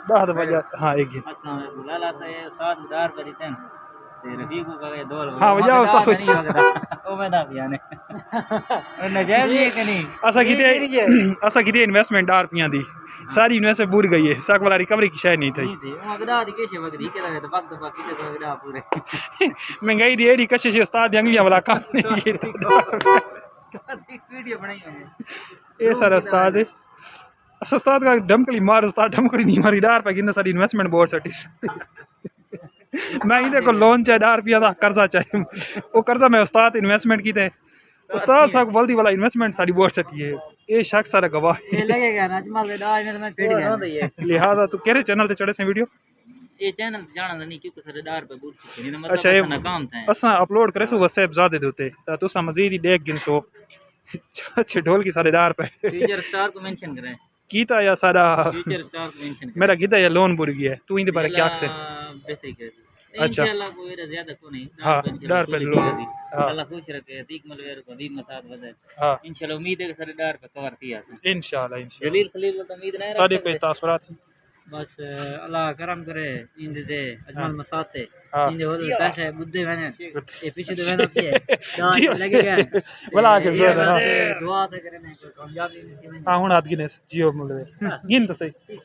10 بجے ہاں ایک گن السلام علیکم لالا سے ساتھ دار پر دیتے تے رفیقو کا دور ہاں وجہ استاد نہیں وگدا او میں دا بیانے نجائز یہ کہ نہیں اسا کیتے انویسٹمنٹ روپیاں دی ساری انویسٹمنٹ بور گئی ہے ساک والا ریکوری کی شے نہیں تھی وگدا دی کیسے وگدی کہ تے وقت باقی تے وگدا پورے مہنگائی دی ایڑی کشش استاد دی انگلیاں والا کام نہیں ویڈیو بنائی ہے اے سارا استاد ہے استاد کا ڈمکلی مار استاد ڈمکلی نہیں ماری 10 روپے کی ساری انویسٹمنٹ بورڈ سٹیس میں ہی دیکھو لون چاہے 10 روپیہ دا قرضہ چاہے وہ قرضہ میں استاد انویسٹمنٹ کی تے استاد صاحب ولدی والا انویسٹمنٹ ساری بورڈ سٹی ہے یہ شخص سارا گواہ یہ لگے گا نجمل دے دا میں پیڑ گیا لہذا تو کہڑے چینل تے چڑھے سے ویڈیو یہ چینل جانا نہیں کیونکہ سارے دار پہ بول چکے نہیں اچھا مطلب کام تھا اساں اپلوڈ کرے سو WhatsApp زیادہ دیتے تا تساں مزید ہی دیکھ گن سو اچھے ڈھول کی سارے دار پہ فیوچر سٹار کو مینشن کریں کیتا یا سارا فیوچر سٹار کو مینشن کریں میرا گیتا یا لون بڑھ گیا ہے تو ان دے بارے کیا سے بہتری کرے اچھا انشاءاللہ کوئی زیادہ کو نہیں ہاں 10 روپے لون اللہ خوش رکھے تیک ملویر کو دین مساعد وزے ہاں انشاءاللہ امید ہے کہ سارے دار پہ کور کیا ہے انشاءاللہ جلیل خلیل تو امید نہیں سارے رکھتے کوئی تاثرات بس اللہ کرم کرے ان دے اجمل مساتے ان دے ہوتے پیسے بدھے وینے یہ پیچھے تو وینا پیے لگے گئے بلا کے زور ہے دعا سے کرنے کوئی کامیابی نہیں ہاں ہن آد گنس جیو ملویر گن تو صحیح